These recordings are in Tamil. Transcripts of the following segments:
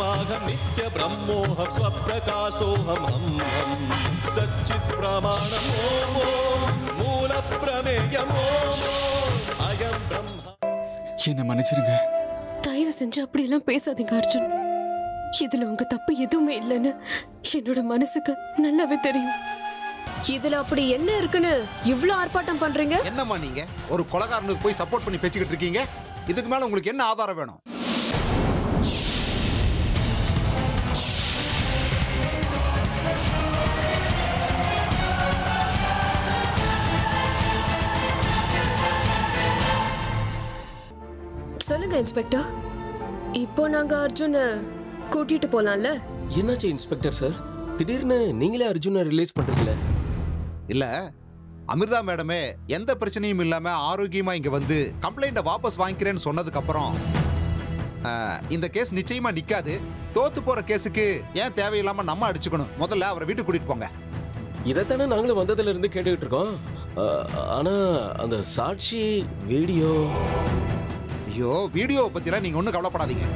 नित्यमाहं नित्य ब्रह्मोऽहं स्वप्रकाशोऽहं सच्चित् प्रमाणम् ओम मूल प्रमेयम् अयं ब्रह्म. என்ன மன்னிச்சிருங்க. தயவு செஞ்சு அப்படி எல்லாம் பேசாதீங்க அர்ஜுன். இதுல உங்க தப்பு எதுவுமே இல்லைன்னு என்னோட மனசுக்கு நல்லாவே தெரியும். இதுல அப்படி என்ன இருக்குன்னு இவ்ளோ ஆர்ப்பாட்டம் பண்றீங்க? என்னம்மா நீங்க ஒரு கொலைகாரனுக்கு போய் சப்போர்ட் பண்ணி பேசிக்கிட்டு இருக்கீங்க? இதுக்கு மேல உங்களுக்கு என்ன ஆதாரம் வேணும்? சொல்லுங்க இன்ஸ்பெக்டர். இப்போ நாங்க அர்ஜுனை கூட்டிட்டு போலாம்ல? என்னாச்சு இன்ஸ்பெக்டர் சார், திடீர்னு நீங்களே அர்ஜுனை ரிலீஸ் பண்றீங்களே? இல்ல, அமிர்தா மேடமே எந்த பிரச்சனையும் இல்லாம ஆரோக்கியமா இங்க வந்து கம்ப்ளைண்ட வாபஸ் வாங்கிக்கிறேன்னு சொன்னதுக்கு அப்புறம் இந்த கேஸ் நிச்சயமா நிக்காது. தோத்து போற கேஸுக்கு ஏன் தேவையில்லாம நம்ம அடிச்சுக்கணும்? முதல்ல அவரை வீட்டுக்கு கூட்டிட்டு போங்க. இதைத்தானே நாங்களும் வந்ததுல இருந்து கேட்டுக்கிட்டு இருக்கோம். ஆனா அந்த சாட்சி வீடியோ. ஐயோ, வீடியோவை பத்திலாம் நீங்க ஒன்றும் கவலைப்படாதீங்க,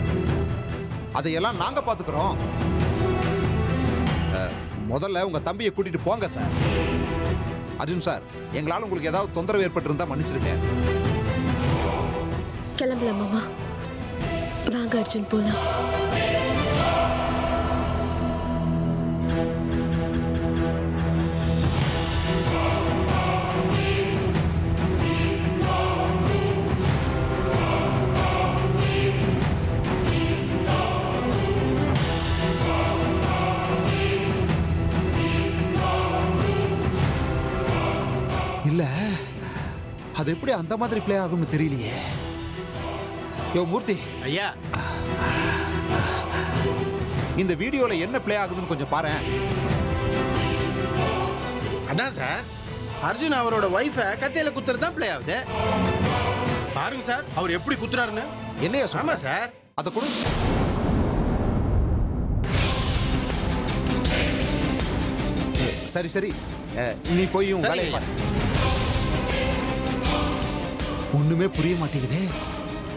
அதையெல்லாம் நாங்க பாத்துக்கிறோம். முதல்ல உங்க தம்பியை கூட்டிட்டு போங்க சார். அர்ஜுன் சார், எங்களால உங்களுக்கு ஏதாவது தொந்தரவு ஏற்பட்டிருந்தா மன்னிச்சிருங்க. கிளம்பலாம் மாமா. வாங்க அர்ஜுன் போலாம். இல்ல, அது எப்படி அந்த மாதிரி பிளே ஆகும்னு தெரியலையே. யோ மூர்த்தி ஐயா, இந்த வீடியோல என்ன பிளே ஆகுதுன்னு கொஞ்சம் பாரு. அதான் சார், அர்ஜுன் அவரோட வைஃபை கத்தியில குத்துறது தான் பிளே ஆகுது. பாருங்க சார், அவர் எப்படி குத்துறாருன்னு. என்னையா சொன்னா சார்? அதை கொடு. சரி சரி, நீ போய் உன் வேலையை பாரு. ஒண்ணுமே புரிய மாட்டேங்குதே.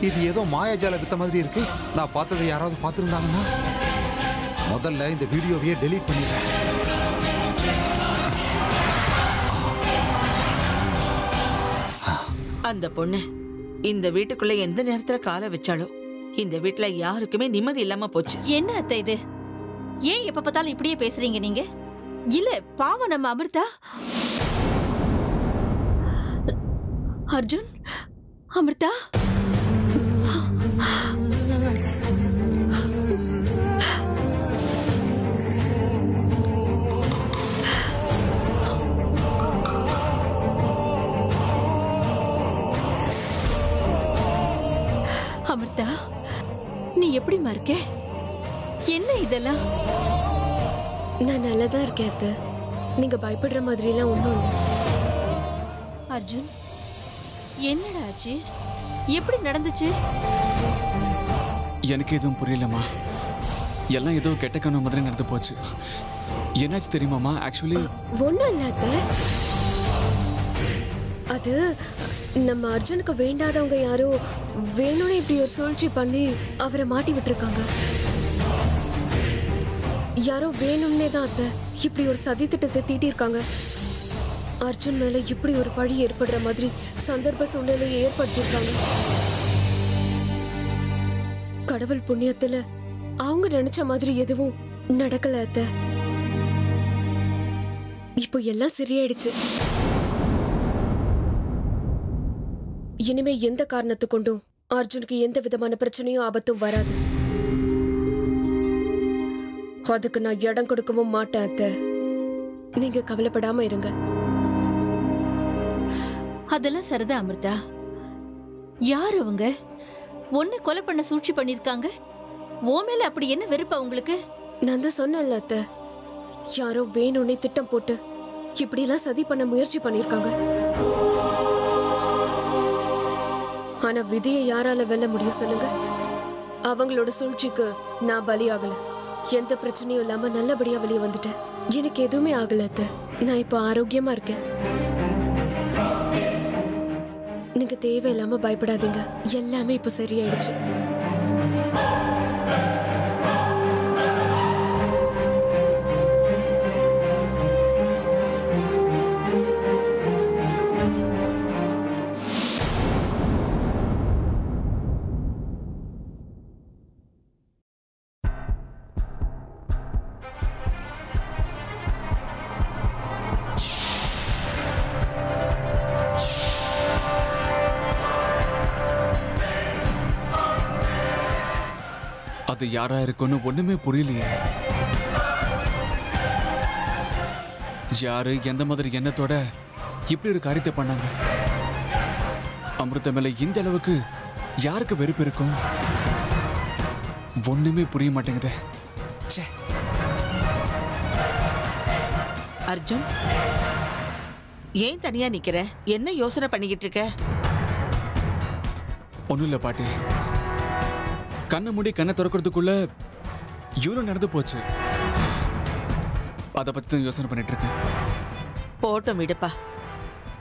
இது ஏதோ மாயாஜால வித்த மாதிரி இருக்கு. நான் பார்த்ததை யாராவது பார்த்திருந்தாங்கன்னா முதல்ல இந்த வீடியோவையே டெலீட் பண்ணிடுறேன். அந்த பொண்ணு இந்த வீட்டுக்குள்ள எந்த நேரத்துல காலை வச்சாலும் இந்த வீட்டுல யாருக்குமே நிம்மதி இல்லாம போச்சு. என்ன அத்தை இது? ஏன் எப்ப பார்த்தாலும் இப்படியே பேசுறீங்க நீங்க? இல்ல பாவம் நம்ம அமிர்தா. அர்ஜுன், அமிர்தா, அமிர்தா, நீ எப்படிமா இருக்க? என்ன இதெல்லாம்? நான் நல்லதா இருக்கேன் அத்தை. நீங்க பயப்படுற மாதிரி எல்லாம் ஒண்ணும் இல்லை. அர்ஜுன், என்னடா ஆச்சு? எப்படி நடந்துச்சு? எனக்கு எதுவும் புரியலம்மா. எல்லாம் ஏதோ கெட்ட கனவு மாதிரி நடந்து போச்சு. என்னாச்சு தெரியுமாமா? ஆக்சுவலி ஒண்ணும் இல்ல அத்தை. அது நம்ம அர்ஜுனுக்கு வேண்டாதவங்க யாரோ வேணும்னு இப்படி ஒரு சூழ்ச்சி பண்ணி அவரை மாட்டி விட்டுருக்காங்க. யாரோ வேணும்னே தான் அத்தை இப்படி ஒரு சதி திட்டத்தை தீட்டிருக்காங்க. அர்ஜுன் மேல இப்படி ஒரு பழி ஏற்படுற மாதிரி சந்தர்ப்ப சூழ்நிலையை ஏற்படுத்திருக்காங்க. கடவுள் புண்ணியத்துல அவங்க நினைச்ச மாதிரி எதுவும் நடக்கல அத்தை. இப்போ எல்லாம் சரியாயிடுச்சு. இனிமே எந்த காரணத்தை கொண்டும் அர்ஜுனுக்கு எந்த விதமான பிரச்சனையும் ஆபத்தும் வராது. அதுக்கு நான் இடம் கொடுக்கவும் மாட்டேன் அத்தை. நீங்க கவலைப்படாம இருங்க. அதெல்லாம் சரிதான் அமிர்தா. யார் அவங்க? ஒன்ன கொலை பண்ண சூழ்ச்சி பண்ணிருக்காங்க. ஓ மேல அப்படி என்ன வெறுப்பா உங்களுக்கு? நான் தான் சொன்னேன்ல அத்தை, யாரோ வேணும்னே திட்டம் போட்டு இப்படி எல்லாம் சதி பண்ண முயற்சி பண்ணிருக்காங்க. ஆனா விதியை யாரால வெல்ல முடியும் சொல்லுங்க? அவங்களோட சூழ்ச்சிக்கு நான் பலியாகல. எந்த பிரச்சனையும் இல்லாம நல்லபடியா வெளியே வந்துட்டேன். எனக்கு எதுவுமே ஆகல அத்தை. நான் இப்ப ஆரோக்கியமா இருக்கேன். நீங்க தேவையில்லாம பயப்படாதீங்க. எல்லாமே இப்ப சரியாயிடுச்சு. அது யாரா இருக்குன்னு ஒண்ணுமே புரியலையே. யாரு எந்த மாதிரி எண்ணத்தோட இப்படி ஒரு காரியத்தை பண்ணாங்க? அமிர்தா மேல இந்த அளவுக்கு யாருக்கு வெறுப்பு இருக்கும்? ஒண்ணுமே புரிய மாட்டேங்குது. ச்சே. அர்ஜுன், ஏன் தனியா நிக்கிற? என்ன யோசனை பண்ணிக்கிட்டு இருக்க? ஒண்ணும் இல்ல பாட்டி. கண்ணை மூடி கண்ணை திறக்கிறதுக்குள்ள இவ்வளோ நடந்து போச்சு. அதை பத்தி தான் யோசனை பண்ணிட்டு இருக்கேன். போட்டோம் விடுப்பா.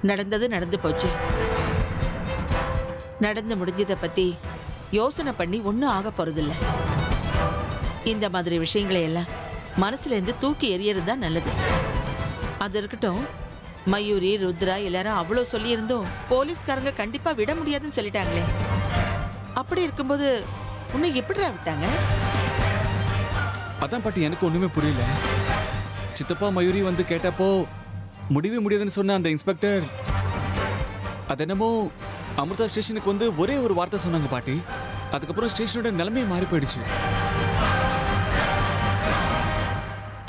நடந்தது நடந்து போச்சு. நடந்து முடிஞ்சதை பத்தி யோசனை பண்ணி ஒன்றும் ஆக போறதில்ல. இந்த மாதிரி விஷயங்களை எல்லாம் மனசுல இருந்து தூக்கி எறியறது தான் நல்லது. அது இருக்கட்டும், மயூரி ருத்ரா எல்லாரும் அவ்வளோ சொல்லியிருந்தோம் போலீஸ்காரங்க கண்டிப்பா விட முடியாதுன்னு சொல்லிட்டாங்களே. அப்படி இருக்கும்போது உன்னை எப்படிடா விட்டாங்க? அதான் பாட்டி எனக்கு ஒண்ணுமே புரியல. சித்தப்பா மயூரி வந்து கேட்டப்போ முடிவே முடியாதுன்னு சொன்ன அந்த இன்ஸ்பெக்டர் அது என்னமோ அமிர்தா ஸ்டேஷனுக்கு வந்து ஒரே ஒரு வார்த்தை சொன்னாங்க பாட்டி. அதுக்கப்புறம் ஸ்டேஷனோட நிலைமையே மாறி போயிடுச்சு.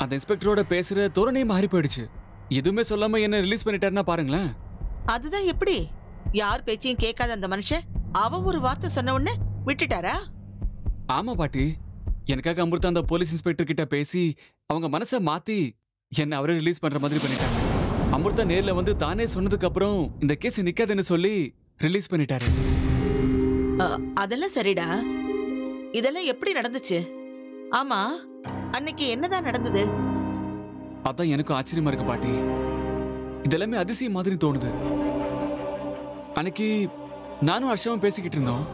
அந்த இன்ஸ்பெக்டரோட பேசுற தோரணையே மாறி போயிடுச்சு. எதுவுமே சொல்லாம என்ன ரிலீஸ் பண்ணிட்டாருன்னா பாருங்களேன். அதுதான் எப்படி? யார் பேச்சையும் கேட்காத அந்த மனுஷன் அவ ஒரு வார்த்தை சொன்ன உடனே விட்டுட்டாரா? ஆமா பாட்டி, எனக்காக அமிர்தா அந்த போலீஸ் இன்ஸ்பெக்டர் கிட்ட பேசி அவங்க மனசை மாத்தி என்ன அவரே ரிலீஸ் பண்ற மாதிரி பண்ணிட்டாங்க. அமிர்தா நேர்ல வந்து தானே சொன்னதுக்கு அப்புறம் இந்த கேஸ் நிக்காதுன்னு சொல்லி ரிலீஸ் பண்ணிட்டாரு. அதெல்லாம் சரிடா. இதெல்லாம் எப்படி நடந்துச்சு? ஆமா, அன்னைக்கு என்னதான் நடந்தது? அதான் எனக்கும் ஆச்சரியமா இருக்கு பாட்டி. இதெல்லாமே அதிசயம் மாதிரி தோணுது. அன்னைக்கு நானும் ஹர்ஷாவும் பேசிக்கிட்டு இருந்தோம்.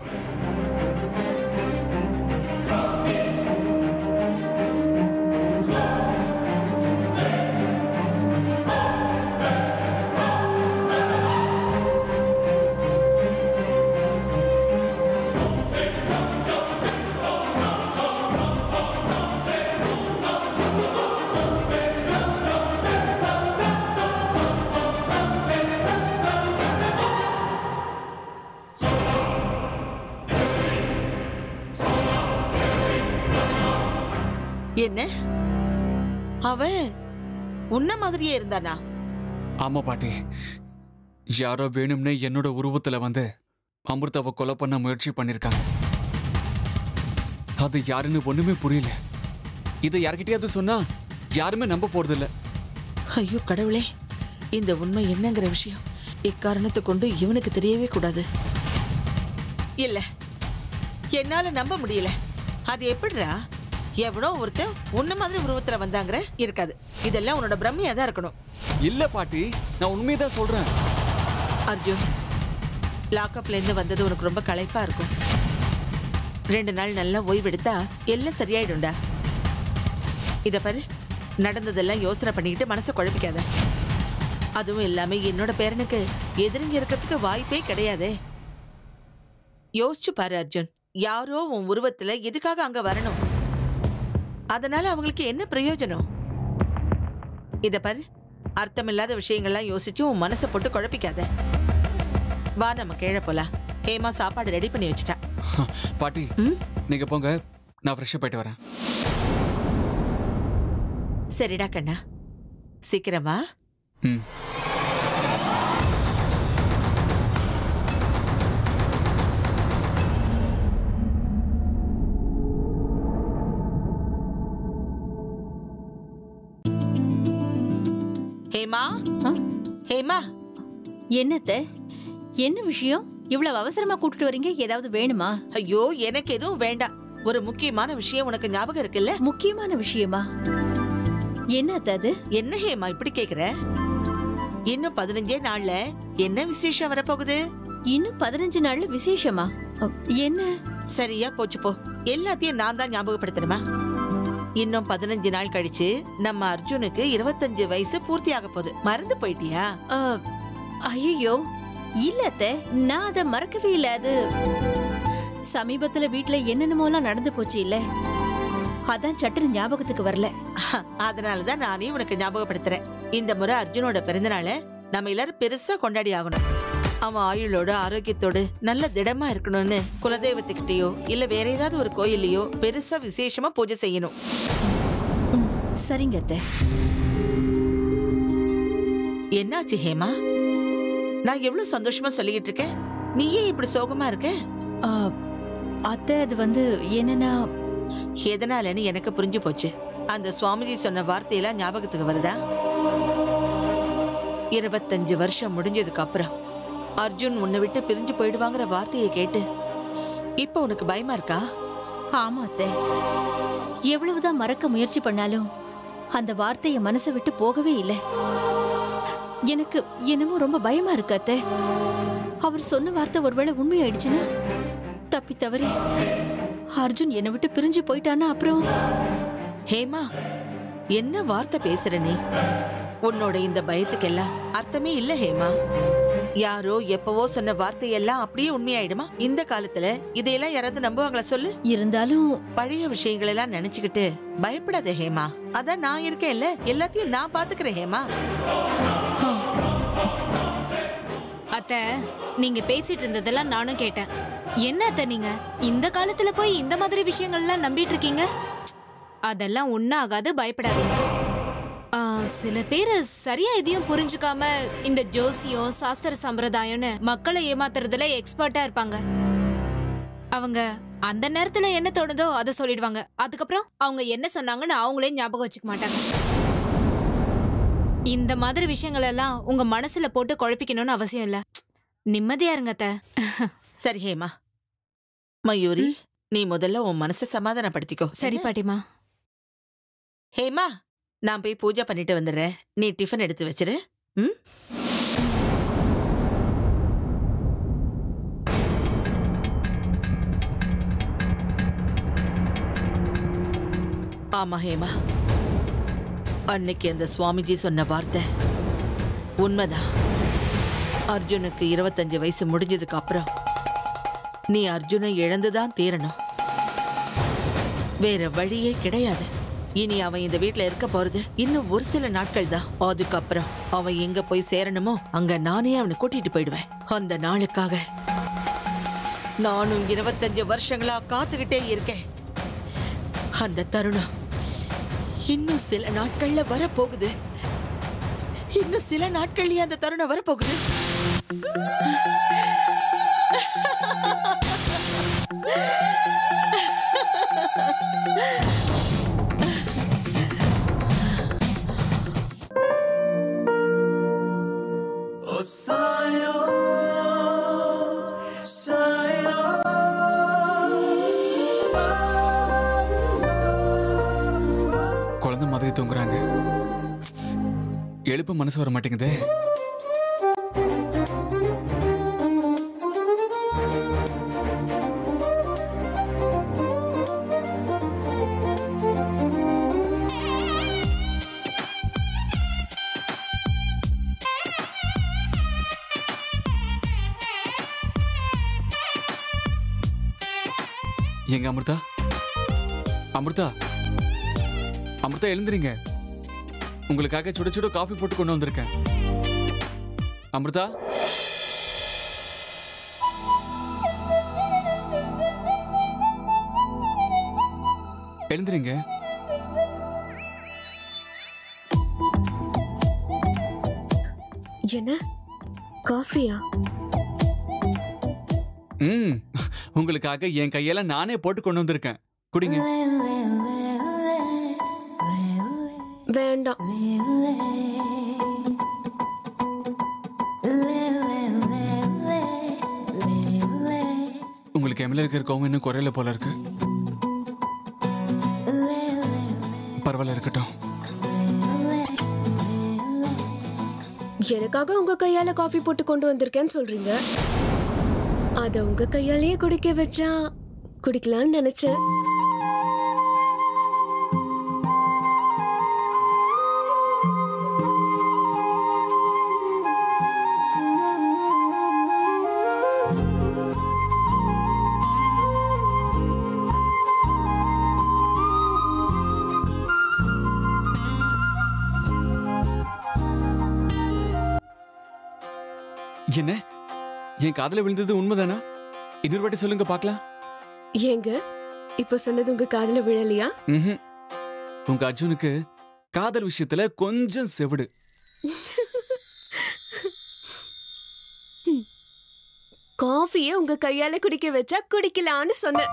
என்ன அவன் உன்ன மாதிரியே இருந்தானா? ஆமா பாட்டி, யாரோ வேணும்னே என்னோட உருவத்துல வந்து அமிர்தாவை கொலை பண்ண முயற்சி பண்ணிருக்காங்க. அது யாருன்னு ஒண்ணுமே புரியல. இதை யார்கிட்டயாவது சொன்னா யாருமே நம்ப போறதில்ல. ஐயோ கடவுளே, இந்த உண்மை என்னங்கிற விஷயம் இக்காரணத்தை கொண்டு இவனுக்கு தெரியவே கூடாது. இல்ல, என்னால நம்ப முடியல. அது எப்படிடா? எவனோ ஒருத்தன் உன்ன மாதிரி உருவத்துல வந்தாங்கிற இருக்காது. இதெல்லாம் உன்னோட பிரம்மையா தான் இருக்கணும். இல்ல பாட்டி, நான் உண்மையதான் சொல்றேன். அர்ஜுன், லாக்அப்ல இருந்து வந்தது உனக்கு ரொம்ப களைப்பா இருக்கும். 2 நாள் நல்லா ஓய்வெடுத்தா எல்லாம் சரியாயிடும்டா. இத பாரு, நடந்ததெல்லாம் யோசனை பண்ணிக்கிட்டு மனசை குழப்பிக்காத. அதுவும் இல்லாம என்னோட பேரனுக்கு எதிரிங்க இருக்கிறதுக்கு வாய்ப்பே கிடையாதே. யோசிச்சு பாரு அர்ஜுன், யாரோ உன் உருவத்துல எதுக்காக அங்க வரணும்? அதனால அவங்களுக்கு என்ன பிரயோஜனம்? இத பாரு, அர்த்தமில்லாத விஷயங்கள்லாம் யோசிச்சு உன் மனசை போட்டு குழப்பிக்காத. வா, நம்ம கீழே போலாம். ஹேமா சாப்பாடு ரெடி பண்ணி வச்சுட்டா. பாட்டி நீங்க போங்க, நான் ஃப்ரெஷ்ஷா போயிட்டு வரேன். சரிடா கண்ணா, சீக்கிரமா. ஹேமா, ஹேமா. என்னத்த? என்ன விஷயம்? இவ்வளவு அவசரமா கூட்டிட்டு வரீங்க? ஏதாவது வேணுமா? ஐயோ, எனக்கு எதுவும் வேண்டாம். ஒரு முக்கியமான விஷயம் உனக்கு ஞாபகம் இருக்குல்ல? முக்கியமான விஷயமா? என்னத்த அது? என்ன ஹேமா இப்படி கேக்குற? இன்னும் 15 நாள்ல என்ன விசேஷம் வரப்போகுது? இன்னும் 15 நாள்ல விசேஷமா? என்ன? சரியா போச்சு போ. எல்லாத்தையும் நான் தான் ஞாபகப்படுத்தணுமா? இன்னும் 15 நாள் கழிச்சு நம்ம அர்ஜுனுக்கு 25 வயசு பூர்த்தி ஆக போகுது. மறந்து போயிட்டியா? ஐயோ இல்லத்த, நான் அதை மறக்கவே இல்ல. அது சமீபத்துல வீட்டுல என்னென்னமோலாம் நடந்து போச்சு இல்ல, அதான் சட்டுன்னு ஞாபகத்துக்கு வரல. அதனாலதான் நானே உனக்கு ஞாபகப்படுத்துறேன். இந்த முறை அர்ஜுனோட பிறந்தநாளை நம்ம எல்லாரும் பெருசா கொண்டாடி ஆகணும். அவன் ஆயுளோட ஆரோக்கியத்தோடு நல்ல திடமா இருக்கணும்னு குலதெய்வத்துக்கிட்டயோ இல்ல வேற ஏதாவது ஒரு கோயிலையோ பெருசா விசேஷமா பூஜை செய்யணும். சரிங்க அத்தை. என்னாச்சு ஹேமா? நான் எவ்வளவு சந்தோஷமா சொல்லிக்கிட்டு இருக்கேன், நீ ஏன் இப்படி சோகமா இருக்க? ஆ, அத்தை அது வந்து என்னன்னா எதனாலன்னு எனக்கு புரிஞ்சு போச்சு. அந்த சுவாமிஜி சொன்ன வார்த்தையெல்லாம் ஞாபகத்துக்கு வருதா? 25 வருஷம் முடிஞ்சதுக்கு அப்புறம் அர்ஜுன் உன்னை விட்டு பிரிஞ்சு போயிடுவாங்கிற வார்த்தையை கேட்டு இப்ப உனக்கு பயமா இருக்கா? ஆமா அத்தை. எவ்வளவுதான் மறக்க முயற்சி பண்ணாலும் அந்த வார்த்தைய மனசை விட்டு போகவே இல்லை. எனக்கு என்னமோ ரொம்ப பயமா இருக்கு அத்தை. அவர் சொன்ன வார்த்தை ஒருவேளை உண்மையாயிடுச்சுன்னா, தப்பி தவறி அர்ஜுன் என்னை விட்டு பிரிஞ்சு போயிட்டானா அப்புறம். ஹேமா, என்ன வார்த்தை பேசுற நீ? உன்னோட இந்த பயத்துக்கெல்லாம் அர்த்தமே இல்ல ஹேமா. யாரோ எப்பவோ சொன்ன வார்த்தையெல்லாம் அப்படியே உண்மையாயிடுமா? இந்த காலத்துல இதையெல்லாம் யாராவது நம்புவாங்களா சொல்லு? இருந்தாலும் பழைய விஷயங்கள் எல்லாம் நினைச்சுக்கிட்டு பயப்படாத ஹேமா. அதான் நான் இருக்கேன்ல, எல்லாத்தையும் நான் பாத்துக்கிறேன் ஹேமா. அத்தை, நீங்க பேசிட்டு இருந்ததெல்லாம் நானும் கேட்டேன். என்ன அத்தை நீங்க இந்த காலத்துல போய் இந்த மாதிரி விஷயங்கள்லாம் நம்பிட்டு இருக்கீங்க? அதெல்லாம் ஒன்னும் ஆகாது, பயப்படாதீங்க. சில பேர் சரியா எதையும் புரிஞ்சுக்காம இந்த ஜோசியம் சாஸ்திர சம்பிரதாயம்னு மக்களை ஏமாத்துறதுல எக்ஸ்பர்ட்டா இருப்பாங்க. அவங்க அந்த நேரத்துல என்ன தோணுதோ அதை சொல்லிடுவாங்க. அதுக்கப்புறம் அவங்க என்ன சொன்னாங்கன்னு அவங்களே ஞாபகம் வச்சுக்க மாட்டாங்க. இந்த மாதிரி விஷயங்கள் எல்லாம் உங்க மனசுல போட்டு குழப்பிக்கணும்னு அவசியம் இல்ல. நிம்மதியா இருங்க அத்தை. சரி ஹேமா. மயூரி, நீ முதல்ல உன் மனசை சமாதானப்படுத்திக்கோ. சரி பாட்டிமா. ஹேமா, நான் போய் பூஜை பண்ணிட்டு வந்துடுறேன். நீ டிஃபன் எடுத்து வச்சிரு. ஆமா ஹேமா, அன்னைக்கு அந்த சுவாமிஜி சொன்ன வார்த்தை உண்மைதான். அர்ஜுனுக்கு 25 வயசு முடிஞ்சதுக்கு அப்புறம் நீ அர்ஜுனை இழந்துதான் தீரணும். வேற வழியே கிடையாது. இனி அவன் இந்த வீட்டுல இருக்க போறது இன்னும் ஒரு சில நாட்கள் தான். அதுக்கப்புறம் அவன் எங்க போய் சேரணுமோ அங்க நானே அவனை கூட்டிட்டு போயிடுவேன். அந்த நாளுக்காக நானும் 25 வருஷங்களா காத்துக்கிட்டே இருக்கேன். அந்த தருணம் இன்னும் சில நாட்கள்ல வரப்போகுது. இன்னும் சில நாட்கள்லயே அந்த தருணம் வரப்போகுது. குழந்தை மாதிரி தூங்குறாங்க. எழுப்ப மனசு வர மாட்டேங்குதே. எங்க அமிர்தா? அமிர்தா, அமிர்தா எழுந்துறீங்க. உங்களுக்காக சுட சுட காஃபி போட்டு கொண்டு வந்திருக்கேன். அமிர்தா, எழுந்துறீங்க. என்ன காஃபியா? உங்களுக்காக என் கையால நானே போட்டு கொண்டு வந்திருக்கேன். குடிங்க. வேண்டாம். உங்களுக்கு எம்எல்ஏ இருக்கிற கோவம் இன்னும் குறையல போல இருக்கு. பரவாயில்ல, இருக்கட்டும். எனக்காக உங்க கையால காஃபி போட்டு கொண்டு வந்திருக்கேன்னு சொல்றீங்க. அத உங்க கையாலேயே குடிக்க வச்சா குடிக்கலாம்னு நினைச்சேன். என்ன என் காதுல விழுந்தது உண்மைதானா? இன்னொரு வாட்டி சொல்லுங்க பார்க்கலாம். ஏங்க இப்ப சொன்னது உங்க காதுல விழலையா? உங்க அர்ஜுனுக்கு காதல் விஷயத்துல கொஞ்சம் செவிடு. காஃபியை உங்க கையால குடிக்க வச்சா குடிக்கலான்னு சொன்ன.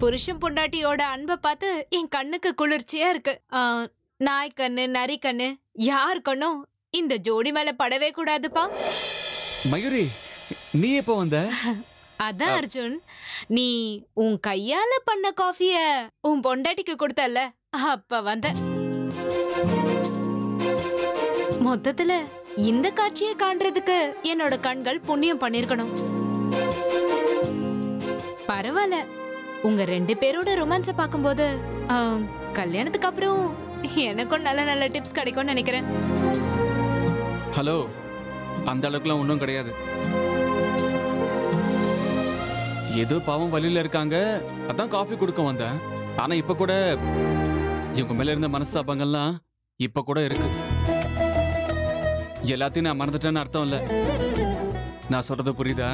புருஷன் பொண்டாட்டியோட அன்பை பார்த்து என் கண்ணுக்கு குளிர்ச்சியா இருக்கு. நாய் கண்ணு நரி கண்ணு யார் கண்ணும் இந்த ஜோடி மேல படவே கூடாதுப்பா. மயூரி, நீ எப்போ வந்த? அதான் அர்ஜுன், நீ உன் கையால பண்ண காஃபிய உன் பொண்டாட்டிக்கு கொடுத்தல, அப்ப வந்த. மொத்தத்துல இந்த காட்சியை காண்றதுக்கு என்னோட கண்கள் புண்ணியம் பண்ணிருக்கணும். பரவாயில்ல, உங்க 2 பேரோட ரொமான்ஸ பாக்கும்போது கல்யாணத்துக்கு அப்புறம் எனக்கும் நல்ல நல்ல டிப்ஸ் கிடைக்கும்னு நினைக்கிறேன். ஹலோ, அந்த அளவுக்குலாம் ஒன்றும் கிடையாது. ஏதோ பாவம் வழியில இருக்காங்க, அதான் காஃபி கொடுக்க வந்தேன். ஆனா இப்ப கூட இவங்க மேல இருந்த மனஸ்தாபங்கள்லாம் இப்ப கூட இருக்கு. எல்லாத்தையும் நான் மறந்துட்டேன்னு அர்த்தம் இல்ல. நான் சொல்றது புரியுதா?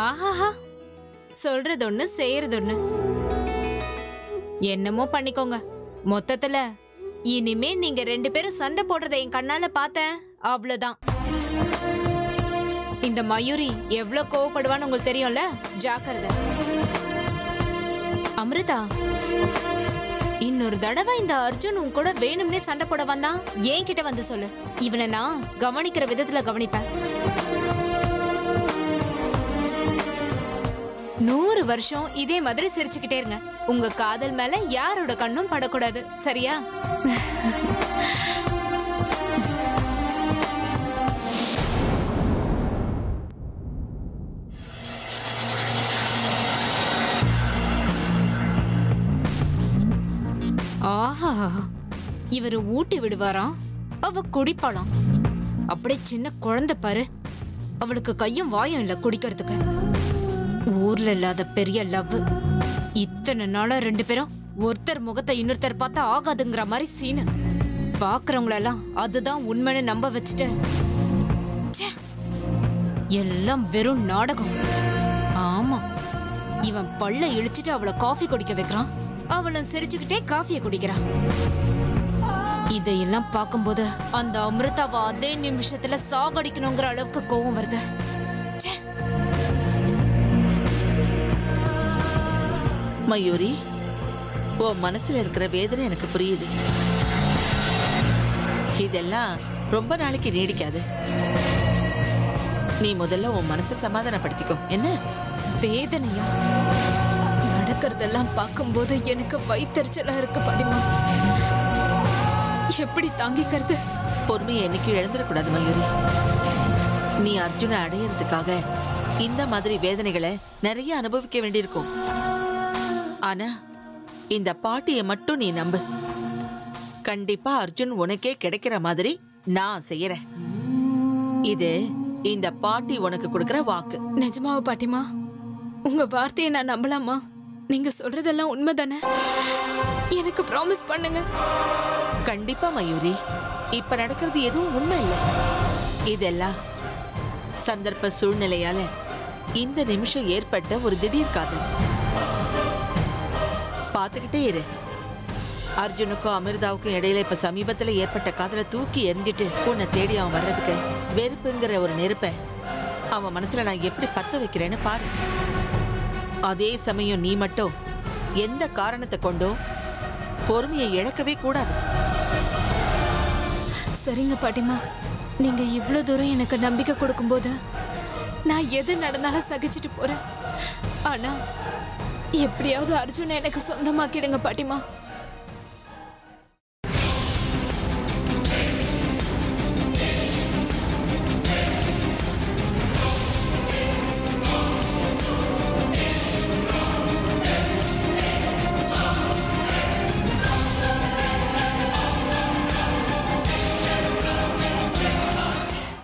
ஆஹாஹா, சொல்றது ஒண்ணு செய்யறது ஒண்ணு. என்னமோ பண்ணிக்கோங்க. மொத்தத்துல இனிமே நீங்க 2 பேரும் சண்டை போடுறதை என் கண்ணால பார்த்தேன், அவ்வளவுதான். இந்த மயூரி எவ்வளவு கோவப்படுவான்னு உங்களுக்கு தெரியும்ல, ஜாக்கிரதை. அமிர்தா, இன்னொரு தடவை இந்த அர்ஜுன் உன் கூட வேணும்னே சண்டை போட வந்தான், ஏன் கிட்ட வந்து சொல்லு. இவனை நான் கவனிக்கிற விதத்துல கவனிப்பேன். 100 வருஷம் இதே மாதிரி சிரிச்சுக்கிட்டே இருங்க. உங்க காதல் மேல யாரோட கண்ணும் படக்கூடாது, சரியா? ஆஹா, இவரு ஊட்டி விடுவாராம், அவ குடிப்பாளாம். அப்படியே சின்ன குழந்தை பாரு, அவளுக்கு கையும் வாயும் இல்ல குடிக்கிறதுக்கு. ஊர்ல இல்லாத பெரிய லவ். இத்தனை நாளா 2 பேரும் ஒருத்தர் முகத்தை இன்னொருத்தர் பார்த்தா ஆகாதுங்கிற மாதிரி சீனு. பாக்குறவங்களெல்லாம் அதுதான் உண்மைன்னு நம்ப வச்சுட்டு எல்லாம் வெறும் நாடகம். ஆமா, இவன் பல்ல இழிச்சிட்டு அவளை காஃபி குடிக்க வைக்கிறான், அவளும் சிரிச்சுக்கிட்டே காஃபியை குடிக்கிறான். இதையெல்லாம் பார்க்கும்போது அந்த அமிர்தாவை அதே நிமிஷத்துல சாகடிக்கணுங்கிற அளவுக்கு கோவம் வருது. மயூரி, உன் மனசுல இருக்கிற வேதனை எனக்கு புரியுது. இதெல்லாம் ரொம்ப நாளைக்கு நீடிக்காது. நீ முதல்ல உன் மனசை சமாதானப்படுத்திக்கோ. என்ன வேதனையா? நடக்கிறதெல்லாம் பார்க்கும்போது எனக்கு வயித்தெரிச்சலா இருக்கு பாட்டிமா. எப்படி தாங்கிக்கிறது? பொறுமையை என்னைக்கு இழந்துடக்கூடாது மயூரி. நீ அர்ஜுனை அடையிறதுக்காக இந்த மாதிரி வேதனைகளை நிறைய அனுபவிக்க வேண்டியிருக்கும். ஆனா இந்த பாட்டியை மட்டும் நீ நம்பு. கண்டிப்பா அர்ஜுன் உனக்கே கிடைக்கிற மாதிரி நான் செய்யறேன். இது இந்த பாட்டி உனக்கு கொடுக்கிற வாக்கு. நிஜமாவா பாட்டிமா? உங்க வார்த்தையை நான் நம்பலாமா? நீங்க சொல்றதெல்லாம் உண்மைதானே? எனக்கு ப்ராமிஸ் பண்ணுங்க. கண்டிப்பா மயூரி, இப்ப நடக்கிறது எதுவும் உண்மை இல்லை. இதெல்லாம் சந்தர்ப்ப சூழ்நிலையால இந்த நிமிஷம் ஏற்பட்ட ஒரு திடீர் காதல். பார்த்துக்கிட்டே இரு. அர்ஜுனுக்கும் அமிர்தாவுக்கும் இடையில இப்ப சமீபத்துல ஏற்பட்ட காதலை தூக்கி எரிஞ்சிட்டு உன்னை தேடி அவன் வர்றதுக்கு வெறுப்புங்கிற ஒரு நெருப்பை அவன் மனசுல நான் எப்படி பத்த வைக்கிறேன்னு பாரு. அதே சமயம் நீ மட்டும் எந்த காரணத்தை கொண்டோ பொறுமையை இழக்கவே கூடாது. சரிங்க பாட்டிமா. நீங்க இவ்ளோ தூரம் எனக்கு நம்பிக்கை கொடுக்கும்போது நான் எது நடந்தாலும் சகிச்சுட்டு போறேன். ஆனா எப்படியாவது அர்ஜுனை எனக்கு சொந்தமாக்கிடுங்க பாட்டிமா.